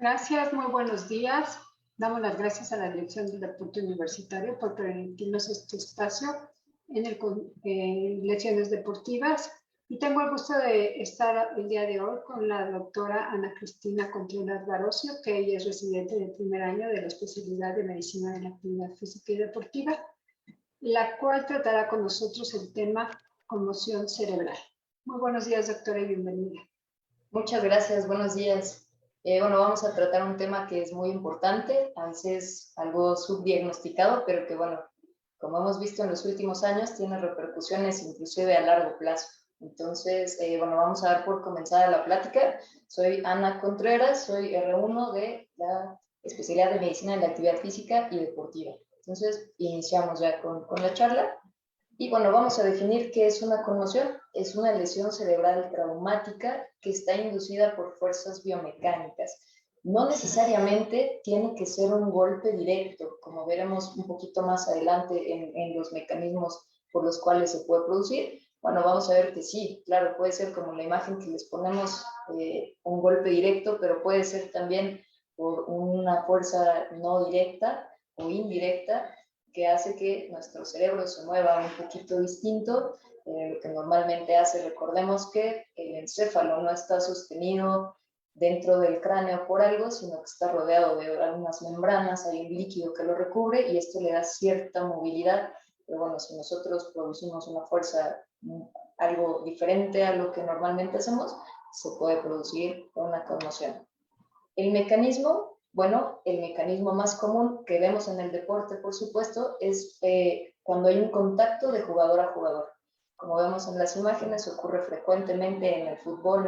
Gracias, muy buenos días. Damos las gracias a la Dirección del Deporte Universitario por permitirnos este espacio en lecciones deportivas. Y tengo el gusto de estar el día de hoy con la doctora Ana Cristina Contreras Barocio, que ella es residente del primer año de la especialidad de Medicina de la Actividad Física y Deportiva, la cual tratará con nosotros el tema conmoción cerebral. Muy buenos días, doctora, y bienvenida. Muchas gracias, buenos días. Bueno, vamos a tratar un tema que es muy importante, a veces algo subdiagnosticado, pero que bueno, como hemos visto en los últimos años, tiene repercusiones inclusive a largo plazo. Entonces, bueno, vamos a dar por comenzada la plática. Soy Ana Contreras, soy R1 de la especialidad de Medicina de la Actividad Física y Deportiva. Entonces, iniciamos ya con la charla. Y bueno, vamos a definir qué es una conmoción. Es una lesión cerebral traumática que está inducida por fuerzas biomecánicas. No necesariamente tiene que ser un golpe directo, como veremos un poquito más adelante en los mecanismos por los cuales se puede producir. Bueno, vamos a ver que sí, claro, puede ser como la imagen que les ponemos, un golpe directo, pero puede ser también por una fuerza no directa o indirecta, que hace que nuestro cerebro se mueva un poquito distinto. Lo que normalmente hace, recordemos que el encéfalo no está sostenido dentro del cráneo por algo, sino que está rodeado de algunas membranas, hay un líquido que lo recubre y esto le da cierta movilidad. Pero bueno, si nosotros producimos una fuerza algo diferente a lo que normalmente hacemos, se puede producir una conmoción. El mecanismo, bueno, el mecanismo más común que vemos en el deporte, por supuesto, es cuando hay un contacto de jugador a jugador. Como vemos en las imágenes, ocurre frecuentemente en el fútbol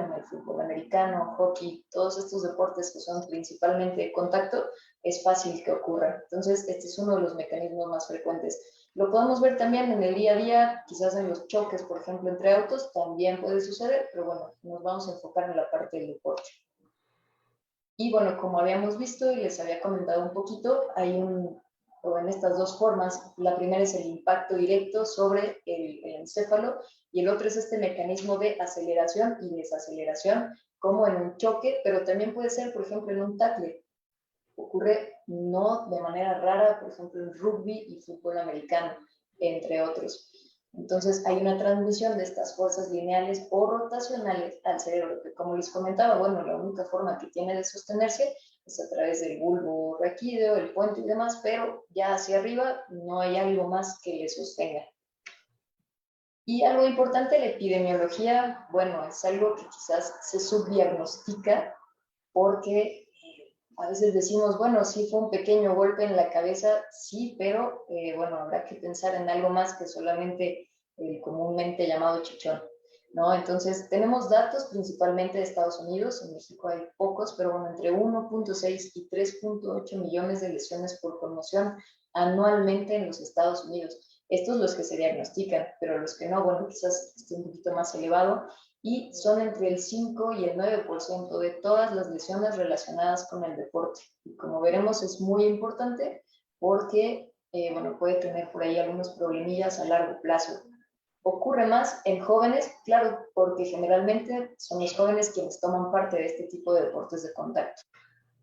americano, hockey, todos estos deportes que son principalmente de contacto, es fácil que ocurra. Entonces, este es uno de los mecanismos más frecuentes. Lo podemos ver también en el día a día, quizás en los choques, por ejemplo, entre autos, también puede suceder, pero bueno, nos vamos a enfocar en la parte del deporte. Y bueno, como habíamos visto y les había comentado un poquito, o en estas dos formas, la primera es el impacto directo sobre el encéfalo y el otro es este mecanismo de aceleración y desaceleración, como en un choque, pero también puede ser, por ejemplo, en un tackle. Ocurre no de manera rara, por ejemplo, en rugby y fútbol americano, entre otros. Entonces hay una transmisión de estas fuerzas lineales o rotacionales al cerebro, que como les comentaba, bueno, la única forma que tiene de sostenerse es a través del bulbo raquídeo, el puente y demás, pero ya hacia arriba no hay algo más que le sostenga. Y algo importante, la epidemiología, bueno, es algo que quizás se subdiagnostica porque a veces decimos, bueno, sí fue un pequeño golpe en la cabeza, sí, pero bueno, habrá que pensar en algo más que solamente el comúnmente llamado chichón, ¿no? Entonces, tenemos datos principalmente de Estados Unidos, en México hay pocos, pero bueno, entre 1.6 y 3.8 millones de lesiones por conmoción anualmente en los Estados Unidos. Estos los que se diagnostican, pero los que no, bueno, quizás esté un poquito más elevado, y son entre el 5 y el 9% de todas las lesiones relacionadas con el deporte. Y como veremos es muy importante porque bueno, puede tener por ahí algunos problemillas a largo plazo. Ocurre más en jóvenes, claro, porque generalmente son los jóvenes quienes toman parte de este tipo de deportes de contacto.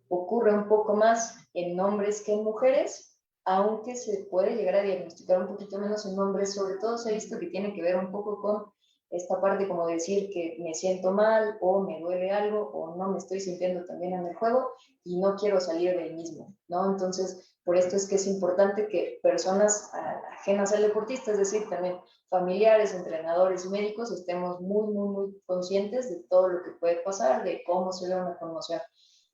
Ocurre un poco más en hombres que en mujeres, aunque se puede llegar a diagnosticar un poquito menos en hombres, sobre todo se ha visto que tiene que ver un poco con esta parte como decir que me siento mal o me duele algo o no me estoy sintiendo tan bien en el juego y no quiero salir del mismo, ¿no? Entonces, por esto es que es importante que personas ajenas al deportista, es decir, también familiares, entrenadores y médicos, estemos muy conscientes de todo lo que puede pasar, de cómo se ve una conmoción.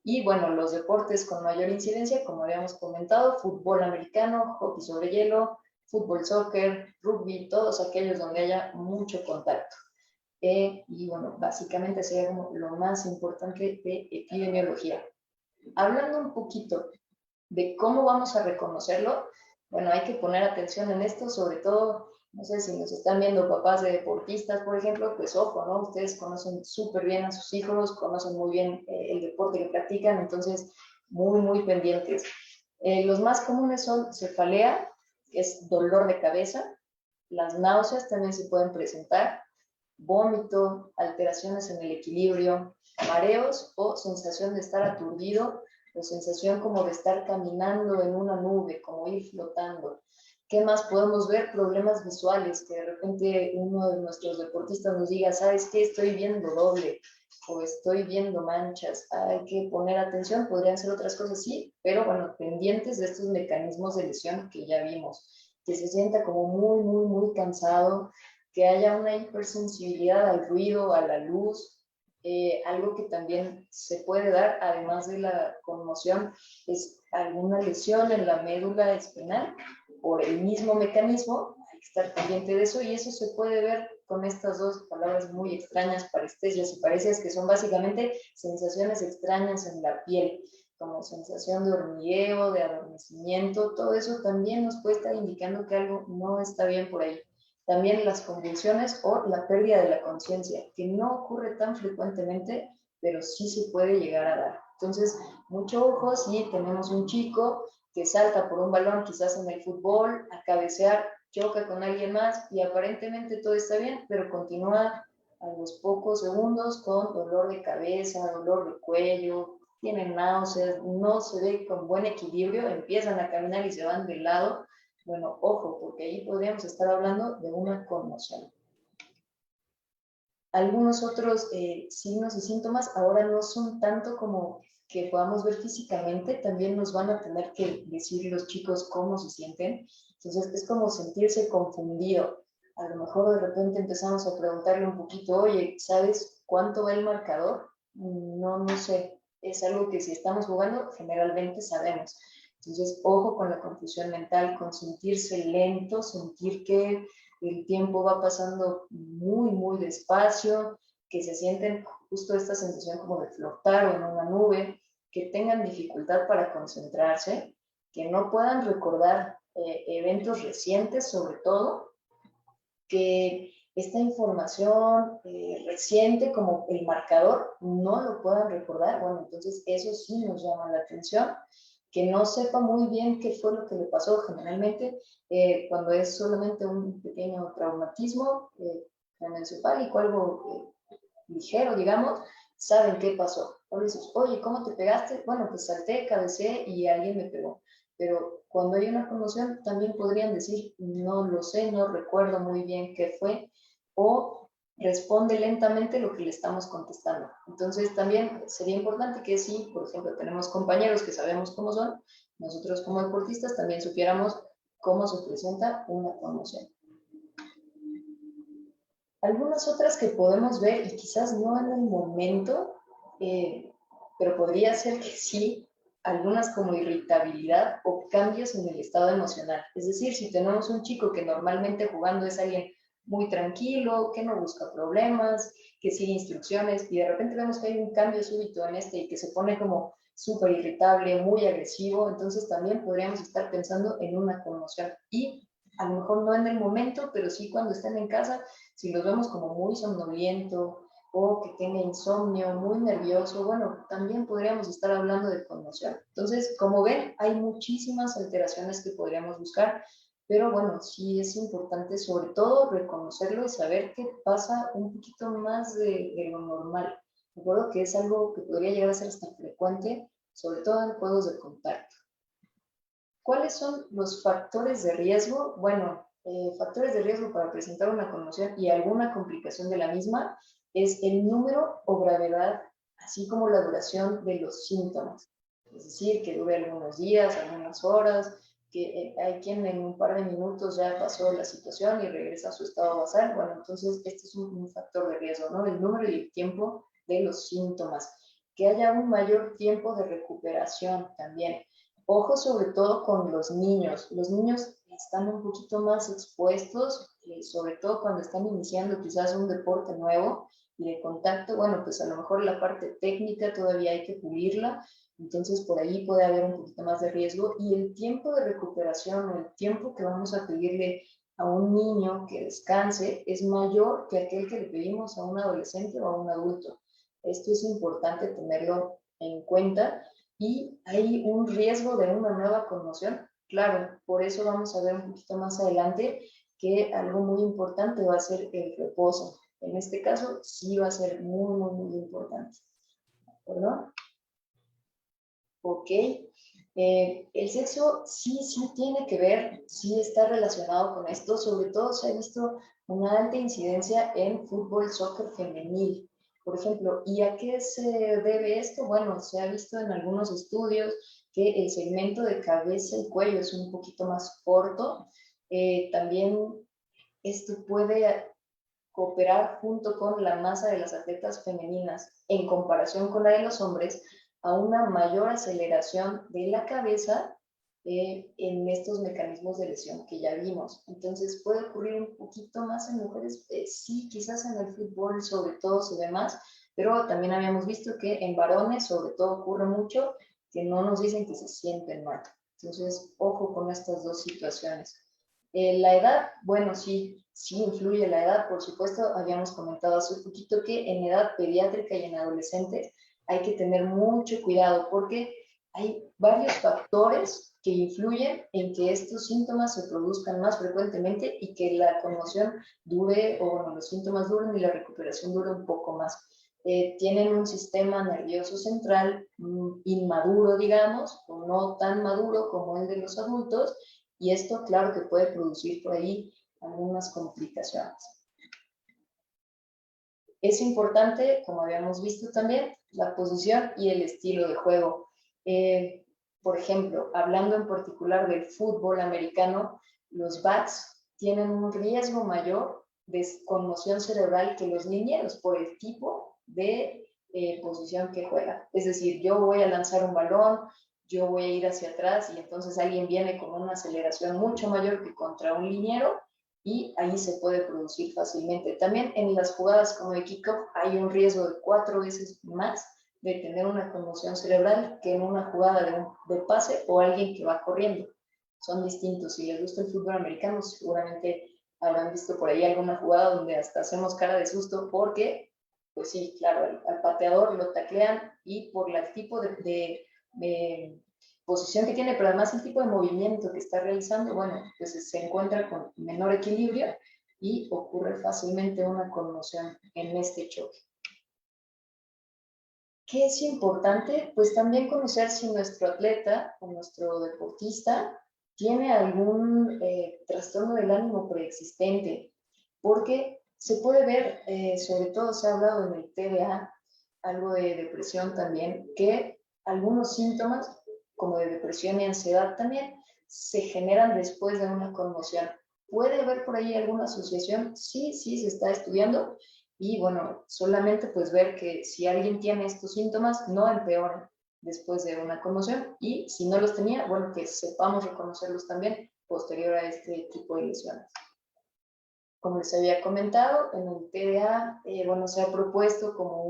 Y bueno, los deportes con mayor incidencia, como habíamos comentado, fútbol americano, hockey sobre hielo, fútbol, soccer, rugby, todos aquellos donde haya mucho contacto. Y bueno, básicamente sería lo más importante de epidemiología. Hablando un poquito de cómo vamos a reconocerlo, bueno, hay que poner atención en esto, sobre todo, no sé si nos están viendo papás de deportistas, por ejemplo, pues ojo, ¿no? Ustedes conocen súper bien a sus hijos, conocen muy bien el deporte que practican, entonces muy pendientes. Los más comunes son cefalea, que es dolor de cabeza, las náuseas también se pueden presentar, vómito, alteraciones en el equilibrio, mareos o sensación de estar aturdido o sensación como de estar caminando en una nube, como ir flotando. ¿Qué más podemos ver? Problemas visuales, que de repente uno de nuestros deportistas nos diga, ¿sabes qué? Estoy viendo doble o estoy viendo manchas, hay que poner atención, podrían ser otras cosas, sí, pero bueno, pendientes de estos mecanismos de lesión que ya vimos, que se sienta como muy, muy, muy cansado, que haya una hipersensibilidad al ruido, a la luz, algo que también se puede dar, además de la conmoción, es alguna lesión en la médula espinal por el mismo mecanismo, hay que estar pendiente de eso y eso se puede ver con estas dos palabras muy extrañas, parestesias y parecias, que son básicamente sensaciones extrañas en la piel, como sensación de hormigueo, de adormecimiento, todo eso también nos puede estar indicando que algo no está bien por ahí. También las convulsiones o la pérdida de la conciencia, que no ocurre tan frecuentemente, pero sí se puede llegar a dar. Entonces, mucho ojo si tenemos un chico que salta por un balón, quizás en el fútbol, a cabecear, choca con alguien más y aparentemente todo está bien, pero continúa a los pocos segundos con dolor de cabeza, dolor de cuello, tienen náuseas, no se ve con buen equilibrio, empiezan a caminar y se van de lado. Bueno, ojo, porque ahí podríamos estar hablando de una conmoción. Algunos otros signos y síntomas ahora no son tanto como que podamos ver físicamente, también nos van a tener que decir los chicos cómo se sienten. Entonces es como sentirse confundido. A lo mejor de repente empezamos a preguntarle un poquito, oye, ¿sabes cuánto va el marcador? No, no sé. Es algo que si estamos jugando generalmente sabemos. Entonces, ojo con la confusión mental, con sentirse lento, sentir que el tiempo va pasando muy, muy despacio, que se sienten justo esta sensación como de flotar o en una nube, que tengan dificultad para concentrarse, que no puedan recordar eventos recientes sobre todo, que esta información reciente como el marcador no lo puedan recordar, bueno, entonces eso sí nos llama la atención, que no sepa muy bien qué fue lo que le pasó. Generalmente, cuando es solamente un pequeño traumatismo craneoencefálico, algo ligero, digamos, saben qué pasó. O dices, oye, ¿cómo te pegaste? Bueno, pues salté, cabecé y alguien me pegó. Pero cuando hay una conmoción, también podrían decir, no lo sé, no recuerdo muy bien qué fue, o responde lentamente lo que le estamos contestando. Entonces, también sería importante que si, por ejemplo, tenemos compañeros que sabemos cómo son, nosotros como deportistas también supiéramos cómo se presenta una conmoción. Algunas otras que podemos ver, y quizás no en el momento, pero podría ser que sí, algunas como irritabilidad o cambios en el estado emocional. Es decir, si tenemos un chico que normalmente jugando es alguien muy tranquilo, que no busca problemas, que sigue instrucciones, y de repente vemos que hay un cambio súbito en este y que se pone como súper irritable, muy agresivo, entonces también podríamos estar pensando en una conmoción. Y a lo mejor no en el momento, pero sí cuando estén en casa, si los vemos como muy somnoliento o que tenga insomnio, muy nervioso, bueno, también podríamos estar hablando de conmoción. Entonces, como ven, hay muchísimas alteraciones que podríamos buscar, pero bueno, sí es importante sobre todo reconocerlo y saber que pasa un poquito más de lo normal. Recuerdo que es algo que podría llegar a ser hasta frecuente, sobre todo en juegos de contacto. ¿Cuáles son los factores de riesgo? Bueno, factores de riesgo para presentar una conmoción y alguna complicación de la misma es el número o gravedad, así como la duración de los síntomas. Es decir, que dure algunos días, algunas horas, que hay quien en un par de minutos ya pasó la situación y regresa a su estado basal. Bueno, entonces este es un factor de riesgo, ¿no? El número y el tiempo de los síntomas. Que haya un mayor tiempo de recuperación también. Ojo sobre todo con los niños. Los niños están un poquito más expuestos, sobre todo cuando están iniciando quizás un deporte nuevo y de contacto. Bueno, pues a lo mejor la parte técnica todavía hay que pulirla, entonces por ahí puede haber un poquito más de riesgo. Y el tiempo de recuperación, el tiempo que vamos a pedirle a un niño que descanse es mayor que aquel que le pedimos a un adolescente o a un adulto. Esto es importante tenerlo en cuenta y hay un riesgo de una nueva conmoción. Claro, por eso vamos a ver un poquito más adelante que algo muy importante va a ser el reposo. En este caso, sí va a ser muy, muy, muy importante. ¿Verdad? Ok. El sexo sí tiene que ver, sí está relacionado con esto, sobre todo se ha visto una alta incidencia en fútbol, soccer femenil, por ejemplo. ¿Y a qué se debe esto? Bueno, se ha visto en algunos estudios que el segmento de cabeza y cuello es un poquito más corto. También esto puede cooperar junto con la masa de las atletas femeninas en comparación con la de los hombres a una mayor aceleración de la cabeza en estos mecanismos de lesión que ya vimos. Entonces puede ocurrir un poquito más en mujeres, sí, quizás en el fútbol sobre todo se ve más, pero también habíamos visto que en varones sobre todo ocurre mucho que no nos dicen que se sienten mal. Entonces, ojo con estas dos situaciones. La edad, bueno, sí influye la edad, por supuesto. Habíamos comentado hace un poquito que en edad pediátrica y en adolescentes hay que tener mucho cuidado porque hay varios factores que influyen en que estos síntomas se produzcan más frecuentemente y que la conmoción dure, o bueno, los síntomas duren y la recuperación dure un poco más. Tienen un sistema nervioso central inmaduro, digamos, o no tan maduro como el de los adultos, y esto, claro, que puede producir por ahí algunas complicaciones. Es importante, como habíamos visto también, la posición y el estilo de juego. Por ejemplo, hablando en particular del fútbol americano, los backs tienen un riesgo mayor de conmoción cerebral que los linieros por el tipo de posición que juegan. Es decir, yo voy a lanzar un balón, yo voy a ir hacia atrás y entonces alguien viene con una aceleración mucho mayor que contra un liniero y ahí se puede producir fácilmente. También en las jugadas como de kickoff hay un riesgo de 4 veces más de tener una conmoción cerebral que en una jugada de pase o alguien que va corriendo. Son distintos. Si les gusta el fútbol americano, seguramente habrán visto por ahí alguna jugada donde hasta hacemos cara de susto porque, pues sí, claro, al pateador lo taclean y por el tipo de posición que tiene, pero además el tipo de movimiento que está realizando, bueno, pues se encuentra con menor equilibrio y ocurre fácilmente una conmoción en este choque. ¿Qué es importante? Pues también conocer si nuestro atleta o nuestro deportista tiene algún trastorno del ánimo preexistente, porque se puede ver, sobre todo se ha hablado en el TDA, algo de depresión también, que algunos síntomas, como de depresión y ansiedad también, se generan después de una conmoción. ¿Puede haber por ahí alguna asociación? Sí, se está estudiando y bueno, solamente pues ver que si alguien tiene estos síntomas, no empeoran después de una conmoción y si no los tenía, bueno, que sepamos reconocerlos también posterior a este tipo de lesiones. Como les había comentado, en el TDA, bueno, se ha propuesto como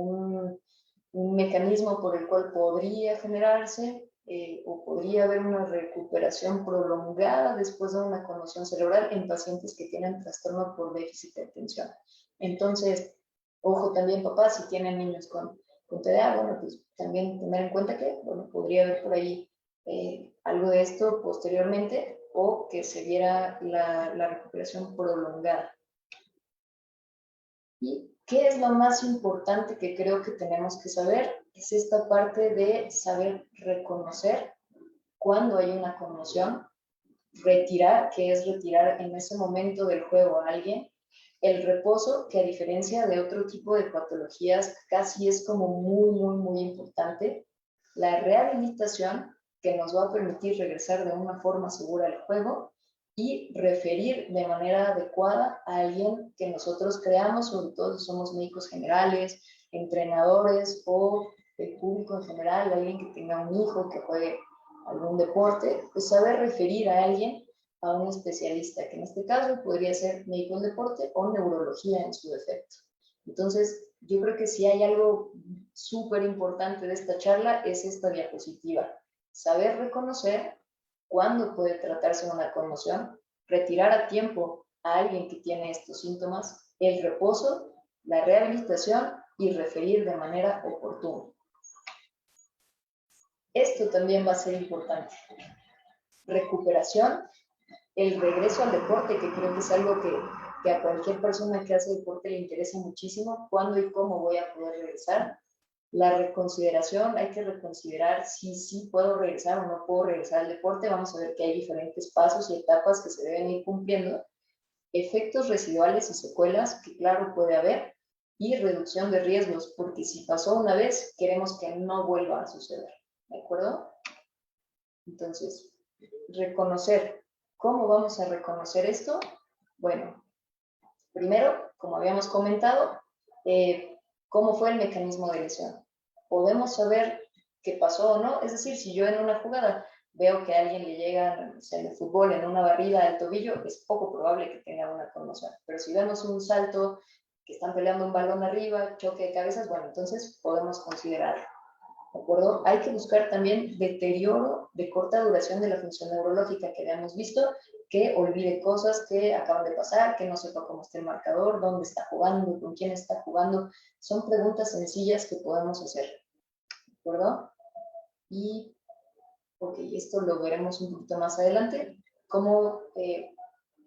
un mecanismo por el cual podría generarse o podría haber una recuperación prolongada después de una conmoción cerebral en pacientes que tienen trastorno por déficit de atención. Entonces, ojo también papás, si tienen niños con TDA, bueno, pues también tener en cuenta que, bueno, podría haber por ahí algo de esto posteriormente o que se viera la recuperación prolongada. ¿Y qué es lo más importante que creo que tenemos que saber? Es esta parte de saber reconocer cuando hay una conmoción, retirar, que es retirar en ese momento del juego a alguien, el reposo, que a diferencia de otro tipo de patologías, casi es como muy importante, la rehabilitación, que nos va a permitir regresar de una forma segura al juego, y referir de manera adecuada a alguien que nosotros creamos, sobre todo si somos médicos generales, entrenadores o el público en general, alguien que tenga un hijo que juegue algún deporte, pues saber referir a alguien a un especialista, que en este caso podría ser médico del deporte o neurología en su defecto. Entonces, yo creo que si hay algo súper importante de esta charla es esta diapositiva. Saber reconocer cuándo puede tratarse una conmoción, retirar a tiempo a alguien que tiene estos síntomas, el reposo, la rehabilitación y referir de manera oportuna. Esto también va a ser importante. Recuperación, el regreso al deporte, que creo que es algo que a cualquier persona que hace deporte le interesa muchísimo, cuándo y cómo voy a poder regresar. La reconsideración, hay que reconsiderar si sí puedo regresar o no puedo regresar al deporte. Vamos a ver que hay diferentes pasos y etapas que se deben ir cumpliendo. Efectos residuales y secuelas, que claro puede haber, y reducción de riesgos, porque si pasó una vez, queremos que no vuelva a suceder. ¿De acuerdo? Entonces, reconocer. ¿Cómo vamos a reconocer esto? Bueno, primero, como habíamos comentado, ¿cómo fue el mecanismo de lesión? Podemos saber qué pasó o no. Es decir, si yo en una jugada veo que a alguien le llega, o sea, en el fútbol, en una barrida al tobillo, es poco probable que tenga una conmoción. Pero si vemos un salto, que están peleando un balón arriba, choque de cabezas, bueno, entonces podemos considerarlo. ¿De acuerdo? Hay que buscar también deterioro de corta duración de la función neurológica que habíamos visto, que olvide cosas que acaban de pasar, que no sepa cómo está el marcador, dónde está jugando, con quién está jugando. Son preguntas sencillas que podemos hacer. ¿De acuerdo? Y, ok, esto lo veremos un poquito más adelante, cómo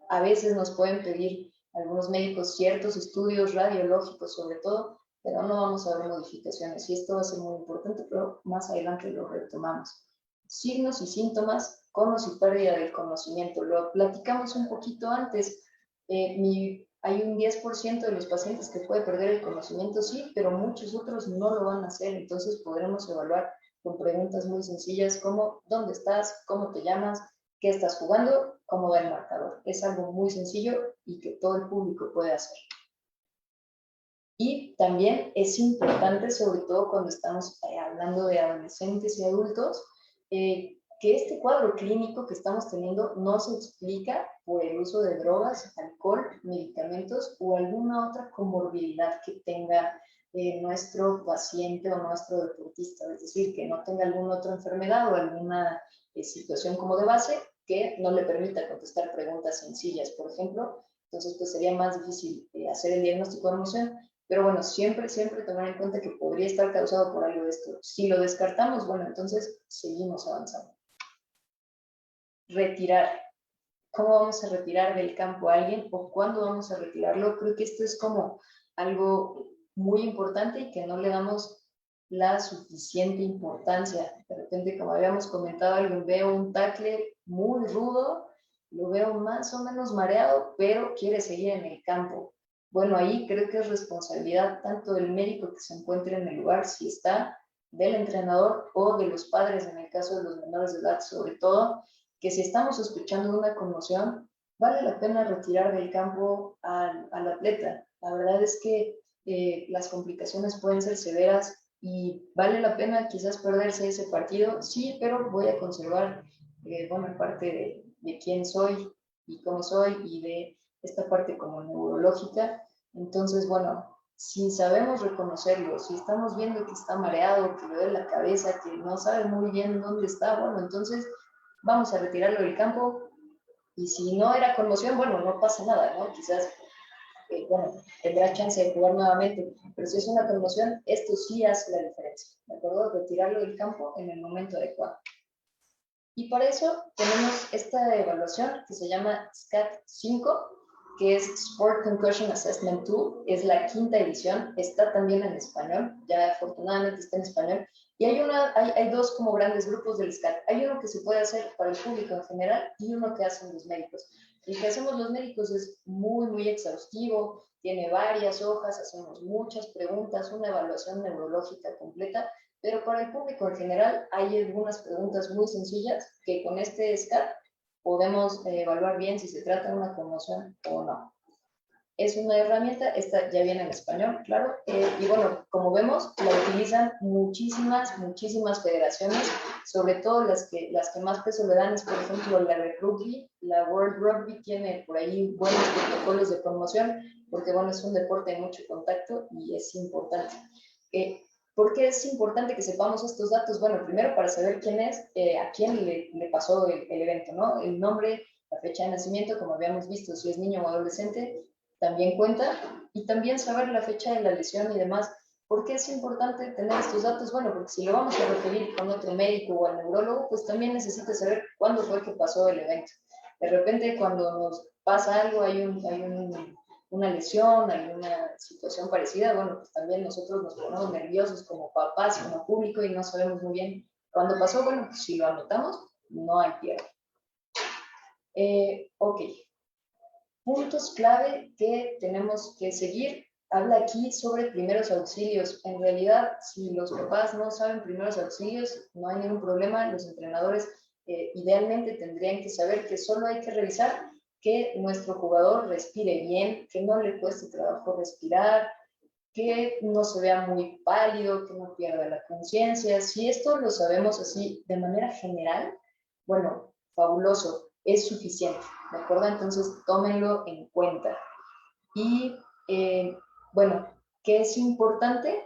a veces nos pueden pedir algunos médicos ciertos estudios radiológicos sobre todo, pero no vamos a ver modificaciones y esto va a ser muy importante, pero más adelante lo retomamos. Signos y síntomas, conos y pérdida del conocimiento. Lo platicamos un poquito antes. Hay un 10% de los pacientes que puede perder el conocimiento, sí, pero muchos otros no lo van a hacer, entonces podremos evaluar con preguntas muy sencillas como ¿dónde estás? ¿Cómo te llamas? ¿Qué estás jugando? ¿Cómo va el marcador? Es algo muy sencillo y que todo el público puede hacer. Y también es importante, sobre todo cuando estamos hablando de adolescentes y adultos, que este cuadro clínico que estamos teniendo no se explica por el uso de drogas, alcohol, medicamentos o alguna otra comorbilidad que tenga nuestro paciente o nuestro deportista, es decir, que no tenga alguna otra enfermedad o alguna situación como de base que no le permita contestar preguntas sencillas, por ejemplo. Entonces, pues sería más difícil hacer el diagnóstico de emoción. Pero bueno, siempre tomar en cuenta que podría estar causado por algo de esto. Si lo descartamos, bueno, entonces seguimos avanzando. Retirar. ¿Cómo vamos a retirar del campo a alguien o cuándo vamos a retirarlo? Creo que esto es como algo muy importante y que no le damos la suficiente importancia. De repente, como habíamos comentado, alguien veo un tackle muy rudo, lo veo más o menos mareado, pero quiere seguir en el campo. Bueno, ahí creo que es responsabilidad tanto del médico que se encuentre en el lugar, si está, del entrenador o de los padres, en el caso de los menores de edad, sobre todo, que si estamos sospechando de una conmoción, vale la pena retirar del campo al atleta. La verdad es que las complicaciones pueden ser severas y vale la pena quizás perderse ese partido, sí, pero voy a conservar buena parte de quién soy y cómo soy y de esta parte como neurológica. Entonces, bueno, si sabemos reconocerlo, si estamos viendo que está mareado, que le duele la cabeza, que no sabe muy bien dónde está, bueno, entonces vamos a retirarlo del campo y si no era conmoción, bueno, no pasa nada, ¿no? Quizás, bueno, tendrá chance de jugar nuevamente, pero si es una conmoción, esto sí hace la diferencia, ¿de acuerdo? Retirarlo del campo en el momento adecuado. Y para eso tenemos esta evaluación que se llama SCAT-5, que es Sport Concussion Assessment Tool, es la 5ª edición, está también en español, ya afortunadamente está en español, y hay dos como grandes grupos del SCAT. Hay uno que se puede hacer para el público en general y uno que hacen los médicos. El que hacemos los médicos es muy exhaustivo, tiene varias hojas, hacemos muchas preguntas, una evaluación neurológica completa, pero para el público en general hay algunas preguntas muy sencillas que con este SCAT podemos evaluar bien si se trata de una conmoción o no. Es una herramienta, esta ya viene en español, claro, y bueno, como vemos, la utilizan muchísimas federaciones, sobre todo las que más peso le dan es, por ejemplo, la de rugby, la World Rugby tiene por ahí buenos protocolos de conmoción, porque bueno, es un deporte de mucho contacto y es importante. ¿Por qué es importante que sepamos estos datos? Bueno, primero para saber quién es, a quién le pasó el evento, ¿no? El nombre, la fecha de nacimiento, como habíamos visto, si es niño o adolescente, también cuenta, y también saber la fecha de la lesión y demás. ¿Por qué es importante tener estos datos? Bueno, porque si lo vamos a referir con otro médico o al neurólogo, pues también necesita saber cuándo fue que pasó el evento. De repente, cuando nos pasa algo, hay un una lesión, alguna situación parecida, bueno, pues también nosotros nos ponemos nerviosos como papás, como público, y no sabemos muy bien cuándo pasó. Bueno, pues si lo anotamos, no hay pierde. Ok, puntos clave que tenemos que seguir. Habla aquí sobre primeros auxilios. En realidad, si los papás no saben primeros auxilios, no hay ningún problema. Los entrenadores idealmente tendrían que saber que solo hay que revisar que nuestro jugador respire bien, que no le cueste trabajo respirar, que no se vea muy pálido, que no pierda la conciencia. Si esto lo sabemos así de manera general, bueno, fabuloso, es suficiente, ¿de acuerdo? Entonces, tómenlo en cuenta. Y bueno, ¿qué es importante?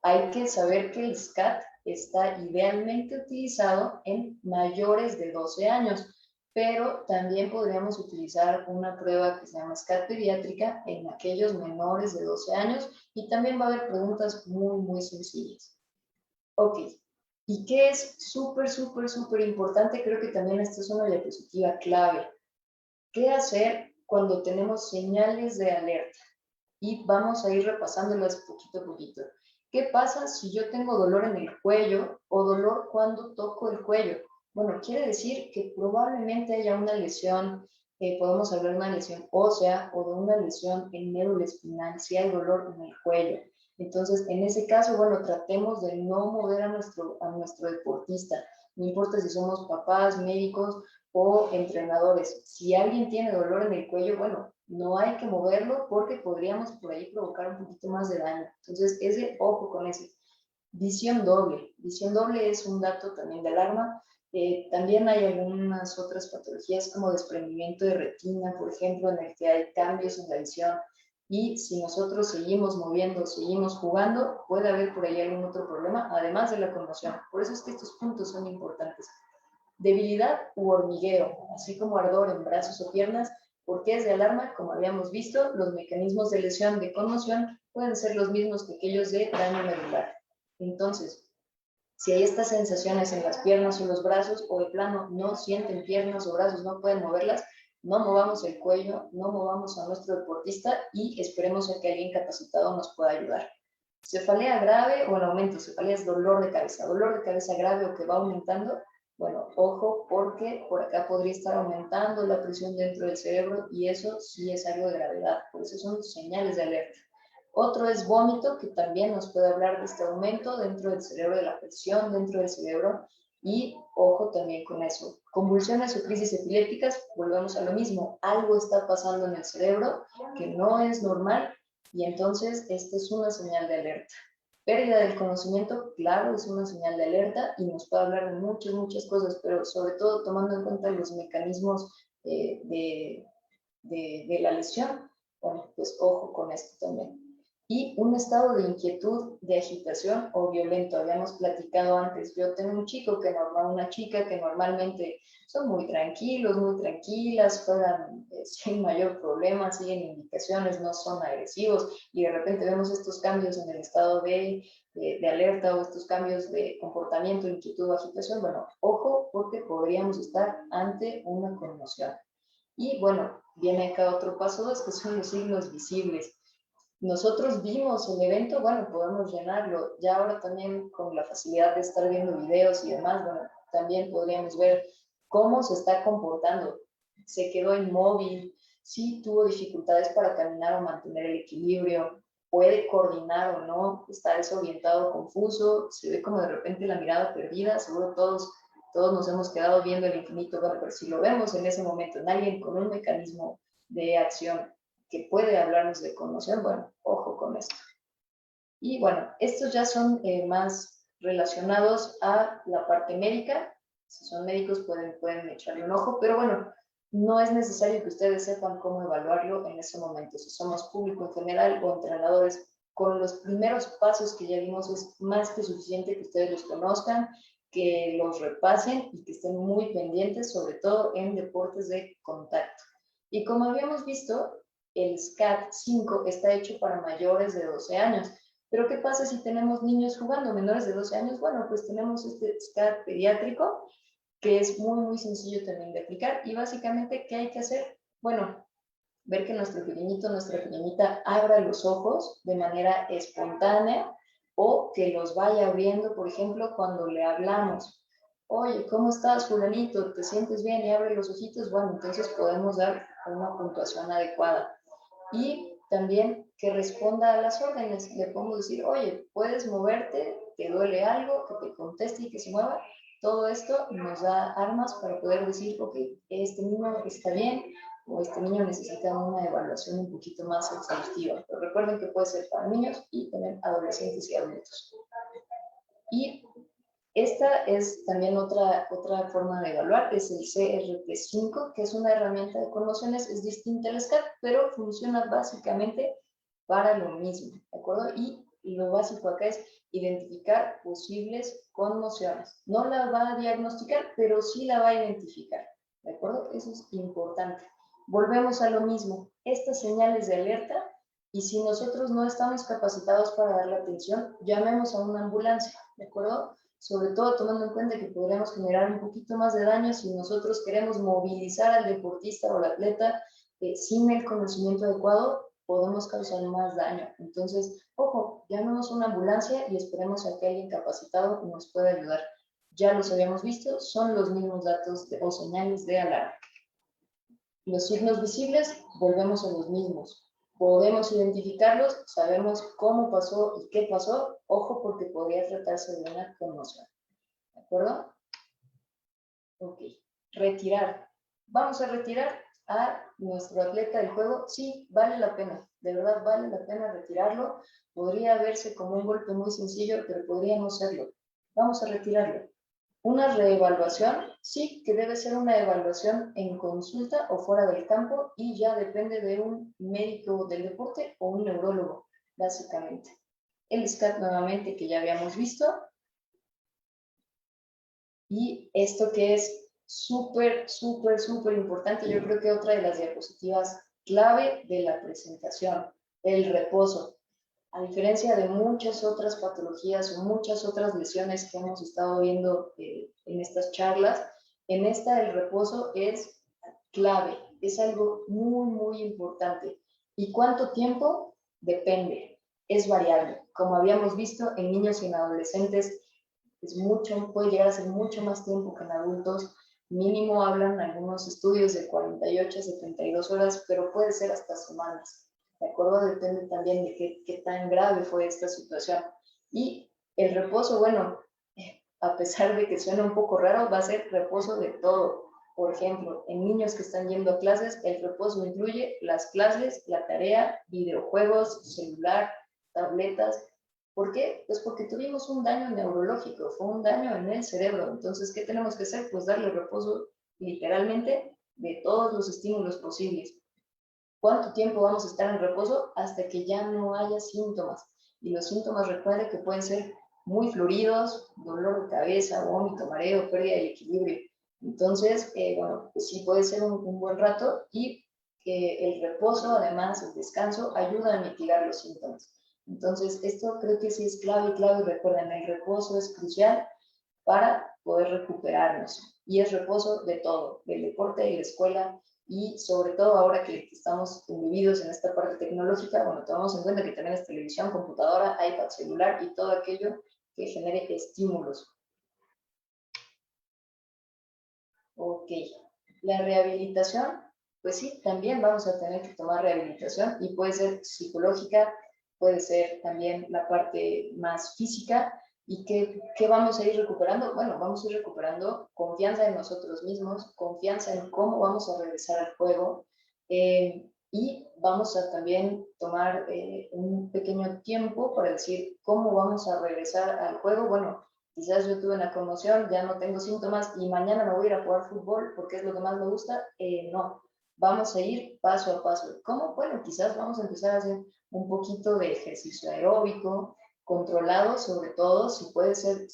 Hay que saber que el SCAT está idealmente utilizado en mayores de 12 años, pero también podríamos utilizar una prueba que se llama SCAT pediátrica en aquellos menores de 12 años, y también va a haber preguntas muy, muy sencillas. Ok, ¿y qué es súper, súper, súper importante? Creo que también esta es una diapositiva clave. ¿Qué hacer cuando tenemos señales de alerta? Y vamos a ir repasándolas poquito a poquito. ¿Qué pasa si yo tengo dolor en el cuello o dolor cuando toco el cuello? Bueno, quiere decir que probablemente haya una lesión, podemos hablar de una lesión ósea o de una lesión en médula espinal, si hay dolor en el cuello. Entonces, en ese caso, bueno, tratemos de no mover a nuestro deportista. No importa si somos papás, médicos o entrenadores. Si alguien tiene dolor en el cuello, bueno, no hay que moverlo porque podríamos por ahí provocar un poquito más de daño. Entonces, ojo con ese. Visión doble. Visión doble es un dato también de alarma. También hay algunas otras patologías como desprendimiento de retina, por ejemplo, en el que hay cambios en la visión. Y si nosotros seguimos moviendo, seguimos jugando, puede haber por ahí algún otro problema, además de la conmoción. Por eso es que estos puntos son importantes. Debilidad u hormigueo, así como ardor en brazos o piernas. ¿Por qué es de alarma? Como habíamos visto, los mecanismos de lesión de conmoción pueden ser los mismos que aquellos de daño medular. Entonces, si hay estas sensaciones en las piernas o los brazos, o de plano no sienten piernas o brazos, no pueden moverlas, no movamos el cuello, no movamos a nuestro deportista y esperemos a que alguien capacitado nos pueda ayudar. Cefalea grave o en aumento. Cefalea es dolor de cabeza grave o que va aumentando. Bueno, ojo, porque por acá podría estar aumentando la presión dentro del cerebro y eso sí es algo de gravedad. Por eso son señales de alerta. Otro es vómito, que también nos puede hablar de este aumento dentro del cerebro, de la presión dentro del cerebro. Y ojo también con eso. Convulsiones o crisis epilépticas, volvemos a lo mismo. Algo está pasando en el cerebro que no es normal y entonces esta es una señal de alerta. Pérdida del conocimiento, claro, es una señal de alerta y nos puede hablar de muchas, muchas cosas, pero sobre todo tomando en cuenta los mecanismos de la lesión, bueno, pues ojo con esto también. Y un estado de inquietud, de agitación o violento. Habíamos platicado antes, yo tengo un chico una chica que normalmente son muy tranquilos, muy tranquilas, juegan sin mayor problema, siguen indicaciones, no son agresivos, y de repente vemos estos cambios en el estado de alerta o estos cambios de comportamiento, inquietud o agitación. Bueno, ojo, porque podríamos estar ante una conmoción. Y bueno, viene acá otro paso 2, que son los signos visibles. Nosotros vimos el evento, bueno, podemos llenarlo. Ya ahora también con la facilidad de estar viendo videos y demás, bueno, también podríamos ver cómo se está comportando. Se quedó inmóvil, sí tuvo dificultades para caminar o mantener el equilibrio, puede coordinar o no, está desorientado, confuso, se ve como de repente la mirada perdida. Seguro todos nos hemos quedado viendo el infinito, bueno, pero si lo vemos en ese momento en alguien con un mecanismo de acción que puede hablarnos de conmoción, bueno, ojo con esto. Y bueno, estos ya son más relacionados a la parte médica. Si son médicos pueden echarle un ojo, pero bueno, no es necesario que ustedes sepan cómo evaluarlo en ese momento. Si somos público en general o entrenadores, con los primeros pasos que ya vimos es más que suficiente que ustedes los conozcan, que los repasen y que estén muy pendientes, sobre todo en deportes de contacto. Y como habíamos visto, el SCAT-5 está hecho para mayores de 12 años. Pero ¿qué pasa si tenemos niños jugando menores de 12 años? Bueno, pues tenemos este SCAT pediátrico, que es muy, muy sencillo también de aplicar. Y básicamente, ¿qué hay que hacer? Bueno, ver que nuestro pequeñito, nuestra pequeñita abra los ojos de manera espontánea o que los vaya abriendo, por ejemplo, cuando le hablamos. Oye, ¿cómo estás, fulanito? ¿Te sientes bien? Y abre los ojitos. Bueno, entonces podemos dar una puntuación adecuada. Y también que responda a las órdenes. Le podemos decir, oye, puedes moverte, te duele algo, que te conteste y que se mueva. Todo esto nos da armas para poder decir, ok, este niño está bien o este niño necesita una evaluación un poquito más exhaustiva. Pero recuerden que puede ser para niños y también adolescentes y adultos. Y esta es también otra forma de evaluar, es el CRT5, que es una herramienta de conmociones, es distinta al SCAT, pero funciona básicamente para lo mismo, ¿de acuerdo? Y lo básico acá es identificar posibles conmociones. No la va a diagnosticar, pero sí la va a identificar, ¿de acuerdo? Eso es importante. Volvemos a lo mismo, estas señales de alerta, y si nosotros no estamos capacitados para dar la atención, llamemos a una ambulancia, ¿de acuerdo? Sobre todo tomando en cuenta que podríamos generar un poquito más de daño si nosotros queremos movilizar al deportista o al atleta sin el conocimiento adecuado, podemos causar más daño. Entonces, ojo, llamemos a una ambulancia y esperemos a que alguien capacitado nos pueda ayudar. Ya los habíamos visto, son los mismos datos o señales de alarma. Los signos visibles, volvemos a los mismos. Podemos identificarlos, sabemos cómo pasó y qué pasó, ojo porque podría tratarse de una conmoción. ¿De acuerdo? Ok. Retirar. Vamos a retirar a nuestro atleta del juego. Sí, vale la pena. De verdad vale la pena retirarlo. Podría verse como un golpe muy sencillo, pero podría no serlo. Vamos a retirarlo. Una reevaluación, sí, que debe ser una evaluación en consulta o fuera del campo y ya depende de un médico del deporte o un neurólogo, básicamente. El SCAT nuevamente que ya habíamos visto. Y esto que es súper, súper, súper importante, yo creo que otra de las diapositivas clave de la presentación, el reposo. A diferencia de muchas otras patologías o muchas otras lesiones que hemos estado viendo en estas charlas, en esta el reposo es clave, es algo muy, muy importante. ¿Y cuánto tiempo? Depende, es variable. Como habíamos visto en niños y en adolescentes, es mucho, puede llegar a ser mucho más tiempo que en adultos. Mínimo hablan algunos estudios de 48 a 72 horas, pero puede ser hasta semanas. ¿De acuerdo? Depende también de qué tan grave fue esta situación. Y el reposo, bueno, a pesar de que suena un poco raro, va a ser reposo de todo. Por ejemplo, en niños que están yendo a clases, el reposo incluye las clases, la tarea, videojuegos, celular, tabletas. ¿Por qué? Pues porque tuvimos un daño neurológico, fue un daño en el cerebro. Entonces, ¿qué tenemos que hacer? Pues darle reposo literalmente de todos los estímulos posibles. ¿Cuánto tiempo vamos a estar en reposo? Hasta que ya no haya síntomas. Y los síntomas, recuerden que pueden ser muy floridos, dolor de cabeza, vómito, mareo, pérdida de equilibrio. Entonces, bueno, pues sí puede ser un buen rato y el reposo, además, el descanso, ayuda a mitigar los síntomas. Entonces, esto creo que sí es clave, clave. Recuerden, el reposo es crucial para poder recuperarnos. Y es reposo de todo, del deporte y la escuela, y sobre todo ahora que estamos embebidos en esta parte tecnológica, bueno, tomamos en cuenta que tenemos televisión, computadora, iPad, celular y todo aquello que genere estímulos. Ok, la rehabilitación, pues sí, también vamos a tener que tomar rehabilitación y puede ser psicológica, puede ser también la parte más física. ¿Y qué vamos a ir recuperando? Bueno, vamos a ir recuperando confianza en nosotros mismos, confianza en cómo vamos a regresar al juego y vamos a también tomar un pequeño tiempo para decir cómo vamos a regresar al juego. Bueno, quizás yo tuve una conmoción, ya no tengo síntomas y mañana me voy a ir a jugar fútbol porque es lo que más me gusta. No, vamos a ir paso a paso. ¿Cómo? Bueno, quizás vamos a empezar a hacer un poquito de ejercicio aeróbico, controlado sobre todo, si puede ser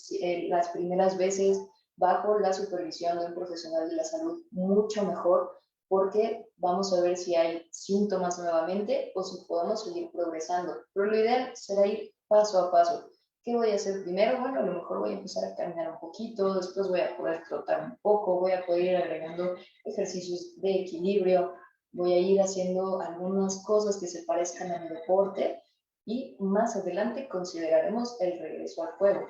las primeras veces bajo la supervisión de un profesional de la salud, mucho mejor, porque vamos a ver si hay síntomas nuevamente o si podemos seguir progresando. Pero lo ideal será ir paso a paso. ¿Qué voy a hacer primero? Bueno, a lo mejor voy a empezar a caminar un poquito, después voy a poder trotar un poco, voy a poder ir agregando ejercicios de equilibrio, voy a ir haciendo algunas cosas que se parezcan a mi deporte y más adelante consideraremos el regreso al juego.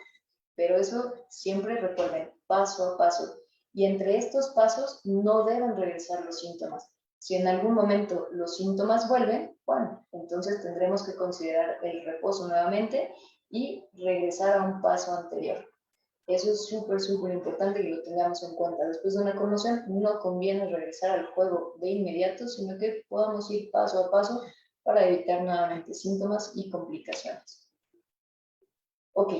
Pero eso siempre recuerden, paso a paso. Y entre estos pasos no deben regresar los síntomas. Si en algún momento los síntomas vuelven, bueno, entonces tendremos que considerar el reposo nuevamente y regresar a un paso anterior. Eso es súper, súper importante que lo tengamos en cuenta. Después de una conmoción, no conviene regresar al juego de inmediato, sino que podamos ir paso a paso para evitar nuevamente síntomas y complicaciones. Ok,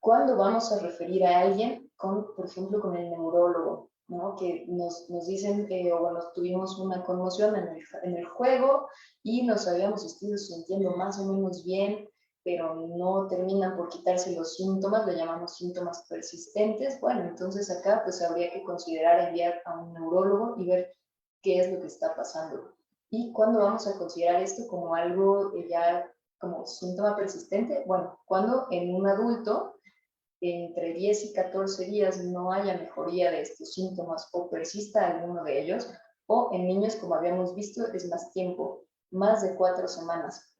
¿cuándo vamos a referir a alguien con, por ejemplo, con el neurólogo? ¿No? Que nos dicen, o bueno, tuvimos una conmoción en el juego y nos habíamos estado sintiendo más o menos bien, pero no terminan por quitarse los síntomas, le llamamos síntomas persistentes. Bueno, entonces acá pues habría que considerar enviar a un neurólogo y ver qué es lo que está pasando. ¿Y cuándo vamos a considerar esto como algo ya como síntoma persistente? Bueno, cuando en un adulto entre 10 y 14 días no haya mejoría de estos síntomas o persista alguno de ellos, o en niños, como habíamos visto, es más tiempo, más de 4 semanas.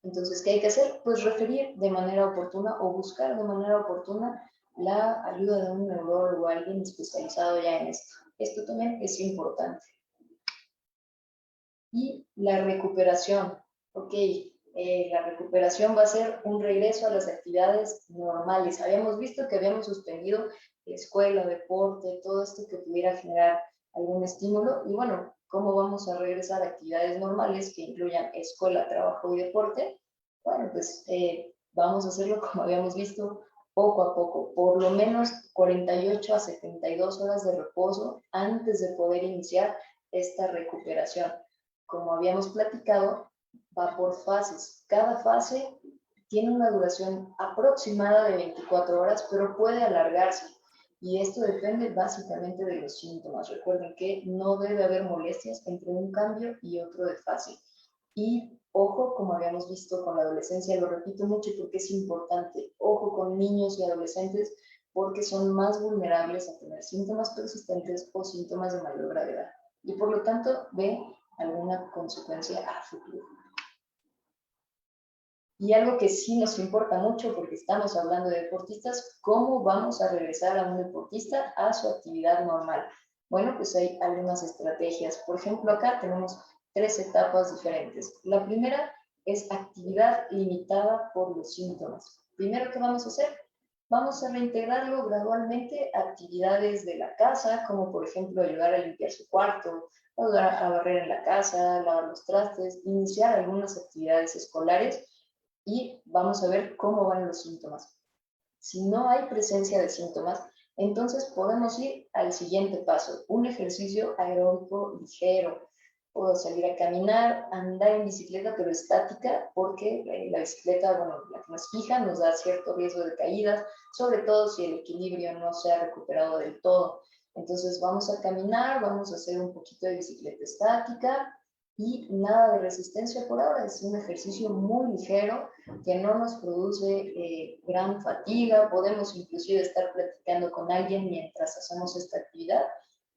Entonces, ¿qué hay que hacer? Pues referir de manera oportuna o buscar de manera oportuna la ayuda de un neurólogo o alguien especializado ya en esto. Esto también es importante. Y la recuperación, ok, la recuperación va a ser un regreso a las actividades normales. Habíamos visto que habíamos suspendido escuela, deporte, todo esto que pudiera generar algún estímulo. Y bueno, ¿cómo vamos a regresar a actividades normales que incluyan escuela, trabajo y deporte? Bueno, pues vamos a hacerlo como habíamos visto, poco a poco, por lo menos 48 a 72 horas de reposo antes de poder iniciar esta recuperación. Como habíamos platicado, va por fases. Cada fase tiene una duración aproximada de 24 horas, pero puede alargarse. Y esto depende básicamente de los síntomas. Recuerden que no debe haber molestias entre un cambio y otro de fase. Y ojo, como habíamos visto con la adolescencia, lo repito mucho porque es importante, ojo con niños y adolescentes porque son más vulnerables a tener síntomas persistentes o síntomas de mayor gravedad. Y por lo tanto, ve alguna consecuencia a futuro. Y algo que sí nos importa mucho, porque estamos hablando de deportistas, ¿cómo vamos a regresar a un deportista a su actividad normal? Bueno, pues hay algunas estrategias. Por ejemplo, acá tenemos 3 etapas diferentes. La primera es actividad limitada por los síntomas. Primero, ¿qué vamos a hacer? Vamos a reintegrarlo gradualmente a actividades de la casa, como por ejemplo ayudar a limpiar su cuarto, ayudar a barrer en la casa, lavar los trastes, iniciar algunas actividades escolares y vamos a ver cómo van los síntomas. Si no hay presencia de síntomas, entonces podemos ir al siguiente paso, un ejercicio aeróbico ligero. Puedo salir a caminar, andar en bicicleta, pero estática, porque la bicicleta, bueno, la que nos fija, nos da cierto riesgo de caídas, sobre todo si el equilibrio no se ha recuperado del todo. Entonces vamos a caminar, vamos a hacer un poquito de bicicleta estática y nada de resistencia por ahora. Es un ejercicio muy ligero que no nos produce gran fatiga. Podemos inclusive estar platicando con alguien mientras hacemos esta actividad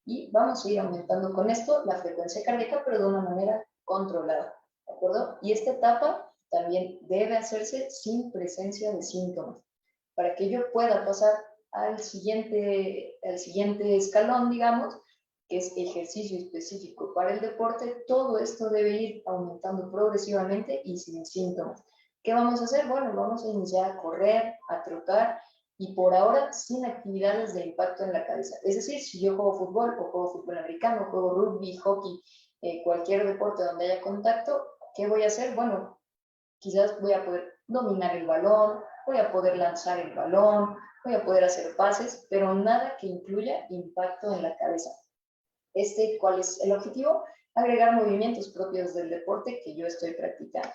y vamos a ir aumentando con esto la frecuencia cardíaca, pero de una manera controlada, ¿de acuerdo? Y esta etapa también debe hacerse sin presencia de síntomas, para que yo pueda pasar al siguiente escalón, digamos, que es ejercicio específico para el deporte. Todo esto debe ir aumentando progresivamente y sin síntomas. ¿Qué vamos a hacer? Bueno, vamos a iniciar a correr, a trotar, y por ahora sin actividades de impacto en la cabeza. Es decir, si yo juego fútbol o juego fútbol americano, juego rugby, hockey, cualquier deporte donde haya contacto, ¿qué voy a hacer? Bueno, quizás voy a poder dominar el balón, voy a poder lanzar el balón, voy a poder hacer pases, pero nada que incluya impacto en la cabeza. ¿Cuál es el objetivo? Agregar movimientos propios del deporte que yo estoy practicando.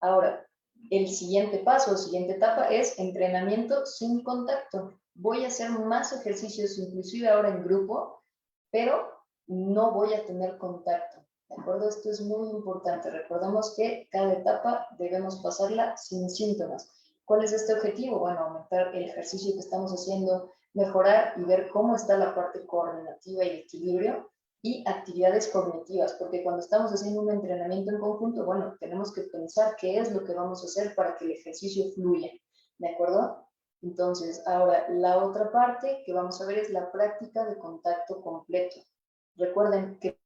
Ahora, el siguiente paso, siguiente etapa es entrenamiento sin contacto. Voy a hacer más ejercicios, inclusive ahora en grupo, pero no voy a tener contacto. ¿De acuerdo? Esto es muy importante. Recordemos que cada etapa debemos pasarla sin síntomas. ¿Cuál es este objetivo? Bueno, aumentar el ejercicio que estamos haciendo, mejorar y ver cómo está la parte coordinativa y equilibrio. y actividades cognitivas, porque cuando estamos haciendo un entrenamiento en conjunto, bueno, tenemos que pensar qué es lo que vamos a hacer para que el ejercicio fluya, ¿de acuerdo? Entonces, ahora la otra parte que vamos a ver es la práctica de contacto completo. Recuerden que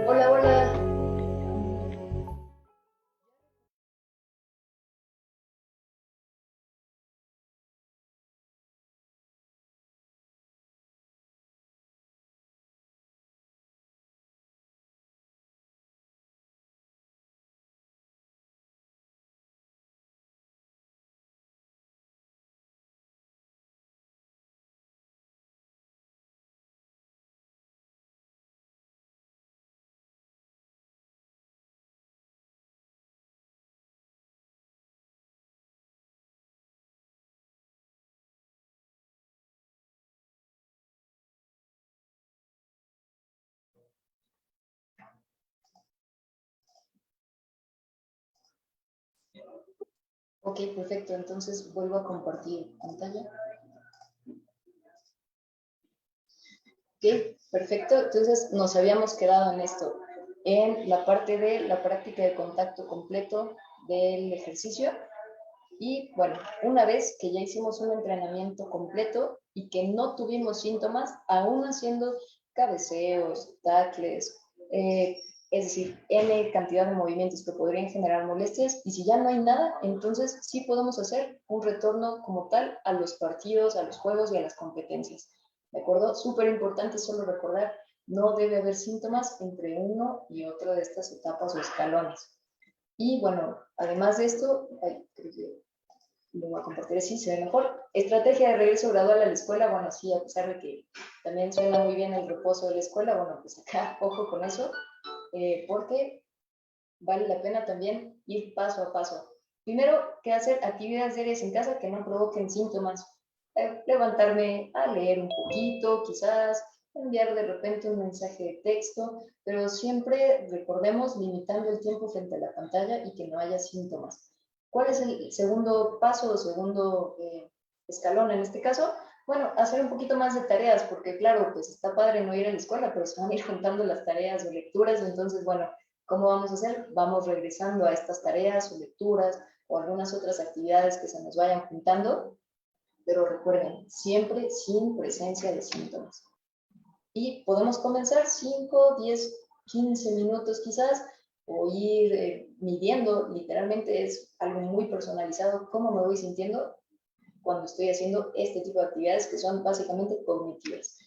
hola, hola. Ok, perfecto. Entonces vuelvo a compartir pantalla. Ok, perfecto. Entonces nos habíamos quedado en esto, en la parte de la práctica de contacto completo del ejercicio. Y bueno, una vez que ya hicimos un entrenamiento completo y que no tuvimos síntomas, aún haciendo cabeceos, tackles, es decir, N cantidad de movimientos que podrían generar molestias, y si ya no hay nada, entonces sí podemos hacer un retorno como tal a los partidos, a los juegos y a las competencias. ¿De acuerdo? Súper importante solo recordar, no debe haber síntomas entre uno y otra de estas etapas o escalones. Y bueno, además de esto, creo que lo voy a compartir así, se ve mejor. Estrategia de regreso gradual a la escuela, bueno, sí, a pesar de que también suena muy bien el reposo de la escuela, bueno, pues acá, ojo con eso, porque vale la pena también ir paso a paso. Primero, que hacer actividades diarias en casa que no provoquen síntomas. levantarme a leer un poquito, quizás enviar de repente un mensaje de texto, pero siempre recordemos limitando el tiempo frente a la pantalla y que no haya síntomas. ¿Cuál es el segundo paso o segundo escalón en este caso? Bueno, hacer un poquito más de tareas, porque claro, pues está padre no ir a la escuela, pero se van a ir juntando las tareas o lecturas, entonces, bueno, ¿cómo vamos a hacer? Vamos regresando a estas tareas o lecturas o algunas otras actividades que se nos vayan juntando, pero recuerden, siempre sin presencia de síntomas. Y podemos comenzar 5, 10, 15 minutos quizás, o ir midiendo, literalmente es algo muy personalizado, cómo me voy sintiendo cuando estoy haciendo este tipo de actividades que son básicamente cognitivas.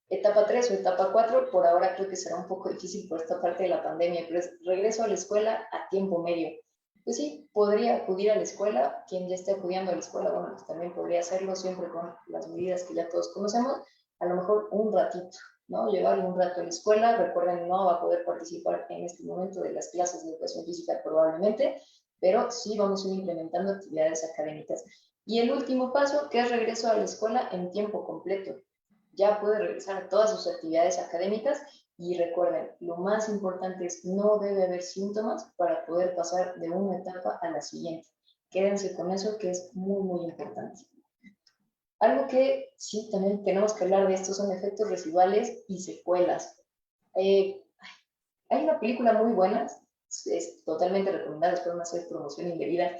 Etapa 3 o etapa 4, por ahora creo que será un poco difícil por esta parte de la pandemia, pero es regreso a la escuela a tiempo medio. Pues sí, podría acudir a la escuela, quien ya esté acudiendo a la escuela, bueno, pues también podría hacerlo siempre con las medidas que ya todos conocemos, a lo mejor un ratito, ¿no? Llevar un rato a la escuela, recuerden, no va a poder participar en este momento de las clases de educación física probablemente, pero sí vamos a ir implementando actividades académicas. Y el último paso, que es regreso a la escuela en tiempo completo. Ya puede regresar a todas sus actividades académicas y recuerden, lo más importante es no debe haber síntomas para poder pasar de una etapa a la siguiente. Quédense con eso que es muy, muy importante. Algo que sí también tenemos que hablar de esto son efectos residuales y secuelas. Hay una película muy buena, es totalmente recomendada, espero no hacer promoción indebida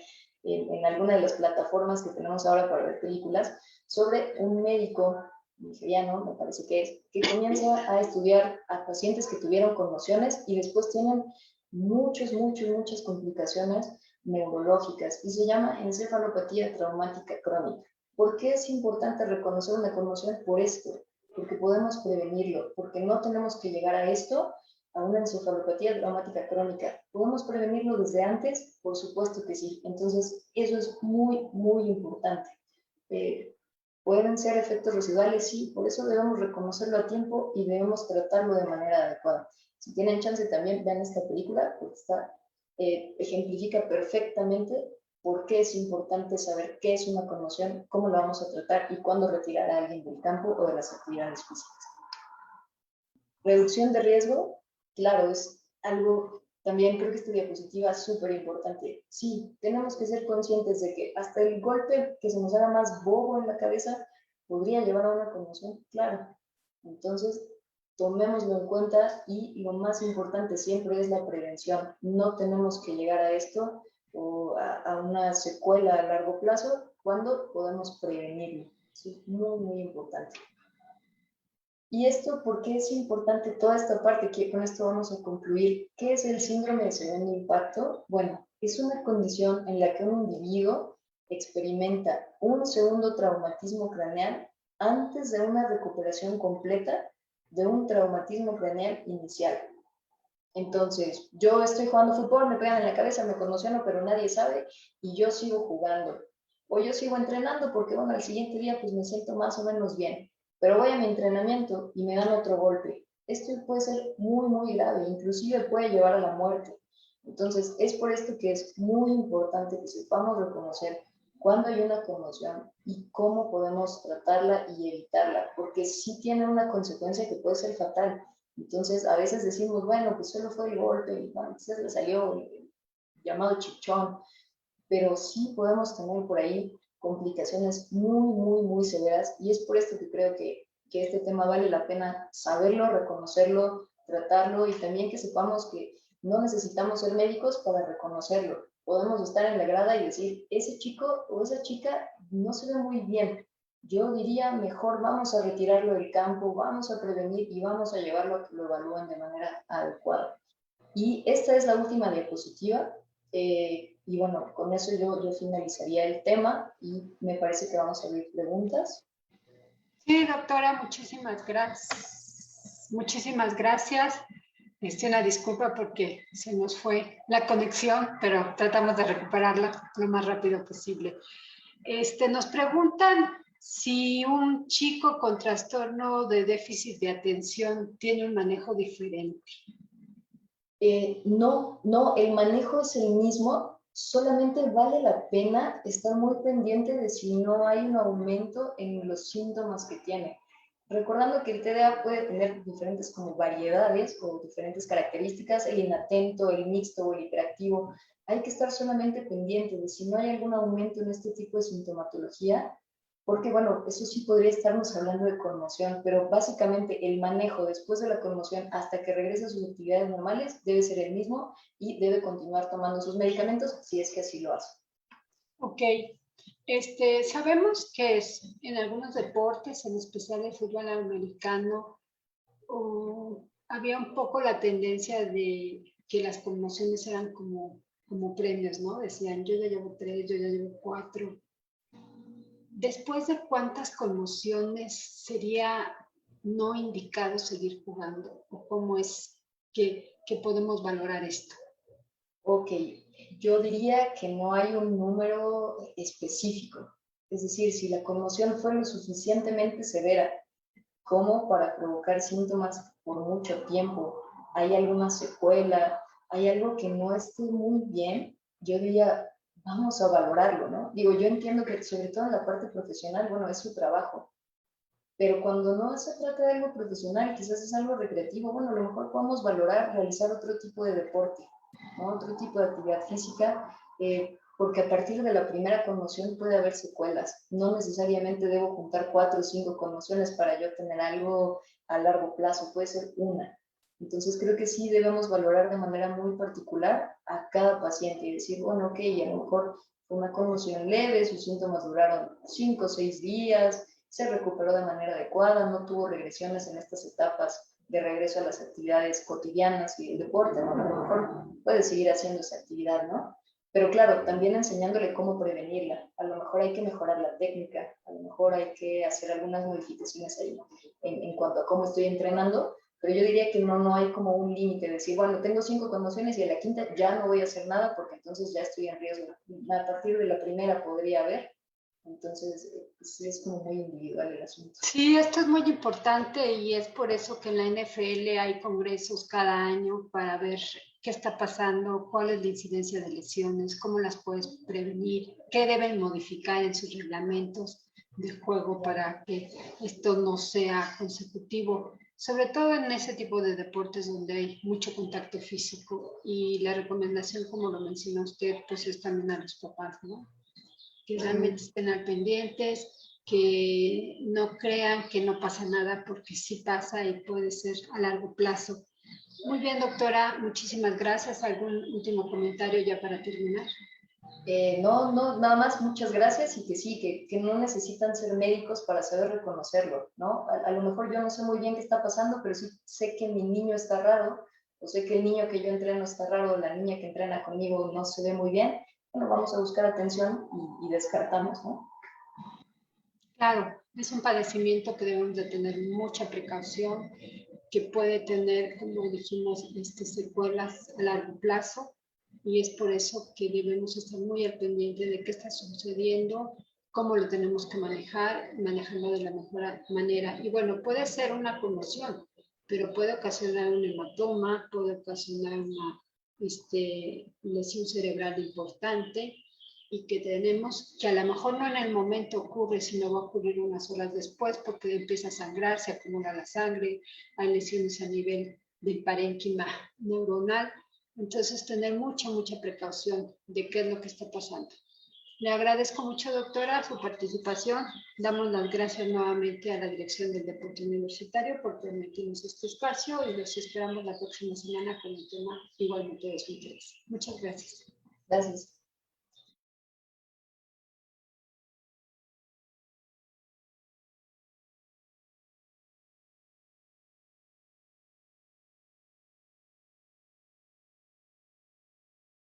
en alguna de las plataformas que tenemos ahora para ver películas, sobre un médico nigeriano, me parece que comienza a estudiar a pacientes que tuvieron conmociones y después tienen muchas complicaciones neurológicas y se llama encefalopatía traumática crónica. ¿Por qué es importante reconocer una conmoción? Por esto, porque podemos prevenirlo, porque no tenemos que llegar a esto, a una encefalopatía traumática crónica. ¿Podemos prevenirlo desde antes? Por supuesto que sí. Entonces, eso es muy, muy importante. ¿Pueden ser efectos residuales? Sí, por eso debemos reconocerlo a tiempo y debemos tratarlo de manera adecuada. Si tienen chance también vean esta película, porque ejemplifica perfectamente por qué es importante saber qué es una conmoción, cómo lo vamos a tratar y cuándo retirar a alguien del campo o de las actividades físicas. Reducción de riesgo, claro, es algo, también creo que esta diapositiva es súper importante. Sí, tenemos que ser conscientes de que hasta el golpe que se nos haga más bobo en la cabeza podría llevar a una conmoción, claro. Entonces, tomémoslo en cuenta y lo más importante siempre es la prevención. No tenemos que llegar a esto o a una secuela a largo plazo cuando podemos prevenirlo. Sí, muy, muy importante. Y esto, ¿por qué es importante toda esta parte? Que con esto vamos a concluir. ¿Qué es el síndrome de segundo impacto? Bueno, es una condición en la que un individuo experimenta un segundo traumatismo craneal antes de una recuperación completa de un traumatismo craneal inicial. Entonces, yo estoy jugando fútbol, me pegan en la cabeza, me conmociono, pero nadie sabe y yo sigo jugando. O yo sigo entrenando porque, bueno, al siguiente día pues me siento más o menos bien, pero voy a mi entrenamiento y me dan otro golpe. Esto puede ser muy, muy grave, inclusive puede llevar a la muerte. Entonces, es por esto que es muy importante que sepamos reconocer cuándo hay una conmoción y cómo podemos tratarla y evitarla, porque sí tiene una consecuencia que puede ser fatal. Entonces, a veces decimos, bueno, pues solo fue el golpe, y bueno, quizás le salió el llamado chichón, pero sí podemos tener por ahí complicaciones muy severas y es por esto que creo que este tema vale la pena saberlo, reconocerlo, tratarlo y también que sepamos que no necesitamos ser médicos para reconocerlo. Podemos estar en la grada y decir, ese chico o esa chica no se ve muy bien. Yo diría, mejor vamos a retirarlo del campo, vamos a prevenir y vamos a llevarlo a que lo evalúen de manera adecuada. Y esta es la última diapositiva. Y bueno, con eso yo finalizaría el tema y me parece que vamos a abrir preguntas. Sí, doctora, muchísimas gracias. Muchísimas gracias. Una disculpa porque se nos fue la conexión, pero tratamos de recuperarla lo más rápido posible. Nos preguntan si un chico con trastorno de déficit de atención tiene un manejo diferente. No, el manejo es el mismo, solamente vale la pena estar muy pendiente de si no hay un aumento en los síntomas que tiene. Recordando que el TDA puede tener diferentes como variedades o diferentes características, el inatento, el mixto o el hiperactivo. Hay que estar solamente pendiente de si no hay algún aumento en este tipo de sintomatología, porque bueno, eso sí podría estarnos hablando de conmoción, pero básicamente el manejo después de la conmoción hasta que regrese a sus actividades normales debe ser el mismo y debe continuar tomando sus medicamentos si es que así lo hace. Ok. Sabemos que en algunos deportes, en especial el fútbol americano, había un poco la tendencia de que las conmociones eran como premios, ¿no? Decían, yo ya llevo 3, yo ya llevo 4. ¿Después de cuántas conmociones sería no indicado seguir jugando? ¿O cómo es que podemos valorar esto? Ok, yo diría que no hay un número específico. Es decir, si la conmoción fue lo suficientemente severa como para provocar síntomas por mucho tiempo, hay alguna secuela, hay algo que no esté muy bien, yo diría, vamos a valorarlo, ¿no? Digo, yo entiendo que sobre todo en la parte profesional, bueno, es su trabajo, pero cuando no se trata de algo profesional, quizás es algo recreativo, bueno, a lo mejor podemos valorar realizar otro tipo de deporte, ¿no? Otro tipo de actividad física, porque a partir de la primera conmoción puede haber secuelas. No necesariamente debo juntar 4 o 5 conmociones para yo tener algo a largo plazo, puede ser una. Entonces creo que sí debemos valorar de manera muy particular a cada paciente y decir, bueno, ok, a lo mejor fue una conmoción leve, sus síntomas duraron 5 o 6 días, se recuperó de manera adecuada, no tuvo regresiones en estas etapas de regreso a las actividades cotidianas y el deporte, ¿no? A lo mejor puede seguir haciendo esa actividad, ¿no? Pero claro, también enseñándole cómo prevenirla. A lo mejor hay que mejorar la técnica, a lo mejor hay que hacer algunas modificaciones ahí en cuanto a cómo estoy entrenando, pero yo diría que no hay como un límite de decir, bueno, tengo 5 conmociones y a la quinta ya no voy a hacer nada porque entonces ya estoy en riesgo. A partir de la primera podría haber, entonces pues es como muy individual el asunto. Sí, esto es muy importante y es por eso que en la NFL hay congresos cada año para ver qué está pasando, cuál es la incidencia de lesiones, cómo las puedes prevenir, qué deben modificar en sus reglamentos del juego para que esto no sea consecutivo, sobre todo en ese tipo de deportes donde hay mucho contacto físico y la recomendación, como lo menciona usted, pues es también a los papás, ¿no? Que realmente estén al pendientes, que no crean que no pasa nada, porque sí pasa y puede ser a largo plazo. Muy bien, doctora, muchísimas gracias. ¿Algún último comentario ya para terminar? No, nada más, muchas gracias y que sí, que no necesitan ser médicos para saber reconocerlo, ¿no? A lo mejor yo no sé muy bien qué está pasando, pero sí sé que mi niño está raro, o sé que el niño que yo entreno está raro, o la niña que entrena conmigo no se ve muy bien. Bueno, vamos a buscar atención y descartamos, ¿no? Claro, es un padecimiento que debemos de tener mucha precaución, que puede tener, como dijimos, secuelas a largo plazo, y es por eso que debemos estar muy al pendiente de qué está sucediendo, cómo lo tenemos que manejar, manejarlo de la mejor manera. Y bueno, puede ser una conmoción, pero puede ocasionar un hematoma, puede ocasionar una lesión cerebral importante, y que tenemos, que a lo mejor no en el momento ocurre, sino va a ocurrir unas horas después porque empieza a sangrar, se acumula la sangre, hay lesiones a nivel del parénquima neuronal. Entonces, tener mucha precaución de qué es lo que está pasando. Le agradezco mucho, doctora, su participación. Damos las gracias nuevamente a la Dirección del Deporte Universitario por permitirnos este espacio y los esperamos la próxima semana con un tema igualmente de su interés. Muchas gracias. Gracias.